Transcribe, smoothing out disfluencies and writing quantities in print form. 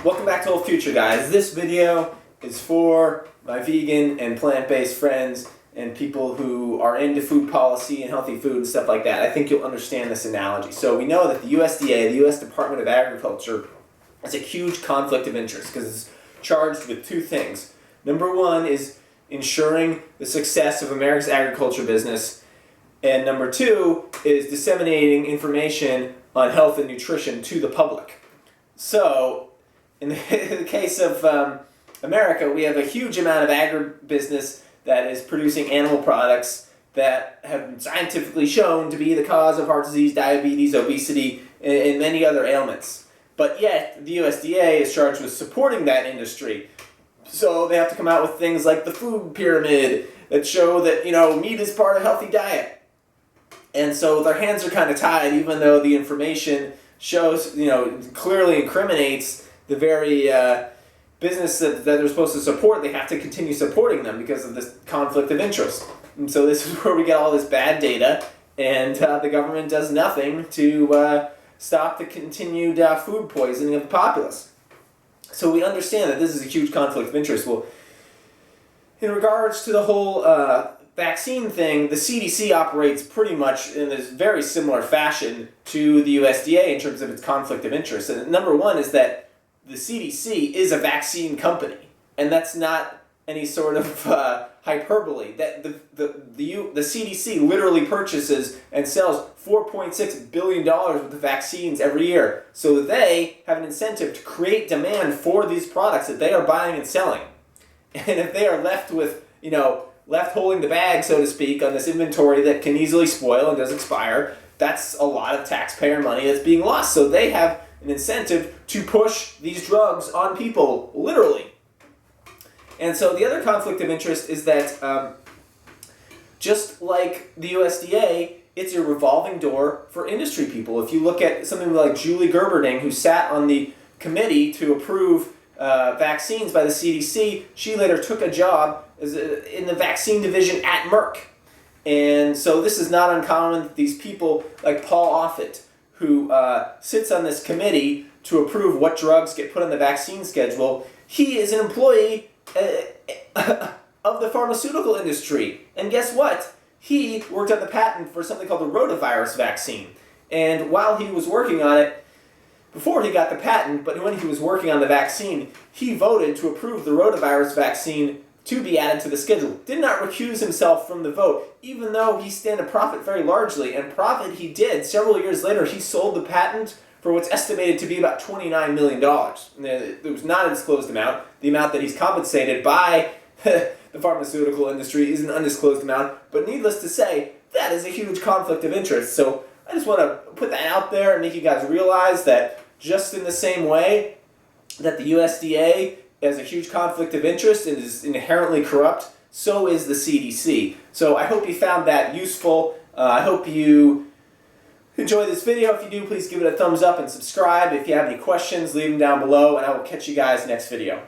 Welcome back to Old Future, guys. This video is for my vegan and plant-based friends and people who are into food policy and healthy food and stuff like that. I think you'll understand this analogy. So we know that the USDA, the U.S. Department of Agriculture, has a huge conflict of interest because it's charged with two things. Number one is ensuring the success of America's agriculture business, and number two is disseminating information on health and nutrition to the public. So, in the case of America, we have a huge amount of agribusiness that is producing animal products that have been scientifically shown to be the cause of heart disease, diabetes, obesity, and many other ailments. But yet, the USDA is charged with supporting that industry. So they have to come out with things like the food pyramid that show that, meat is part of a healthy diet. And so their hands are kind of tied, even though the information shows, clearly incriminates the very business that they're supposed to support. They have to continue supporting them because of this conflict of interest. And so this is where we get all this bad data, and the government does nothing to stop the continued food poisoning of the populace. So we understand that this is a huge conflict of interest. Well, in regards to the whole vaccine thing, the CDC operates pretty much in this very similar fashion to the USDA in terms of its conflict of interest. And number one is that the CDC is a vaccine company, and that's not any sort of hyperbole. That the CDC literally purchases and sells $4.6 billion worth of vaccines every year. So they have an incentive to create demand for these products that they are buying and selling. And if they are left with, left holding the bag, so to speak, on this inventory that can easily spoil and does expire, that's a lot of taxpayer money that's being lost. So they have an incentive to push these drugs on people, literally. And so the other conflict of interest is that just like the USDA, it's a revolving door for industry people. If you look at something like Julie Gerberding, who sat on the committee to approve vaccines by the CDC, she later took a job in the vaccine division at Merck. And so this is not uncommon that these people like Paul Offit, who sits on this committee to approve what drugs get put on the vaccine schedule, he is an employee of the pharmaceutical industry. And guess what? He worked on the patent for something called the rotavirus vaccine. And while he was working on it, before he got the patent, but when he was working on the vaccine, he voted to approve the rotavirus vaccine to be added to the schedule. Did not recuse himself from the vote, even though he stand to profit very largely. And profit he did. Several years later, he sold the patent for what's estimated to be about $29 million. It was not a disclosed amount. The amount that he's compensated by the pharmaceutical industry is an undisclosed amount. But needless to say, that is a huge conflict of interest. So I just want to put that out there and make you guys realize that just in the same way that the USDA has a huge conflict of interest and is inherently corrupt, so is the CDC. So I hope you found that useful. I hope you enjoy this video. If you do, please give it a thumbs up and subscribe. If you have any questions, leave them down below, and I will catch you guys next video.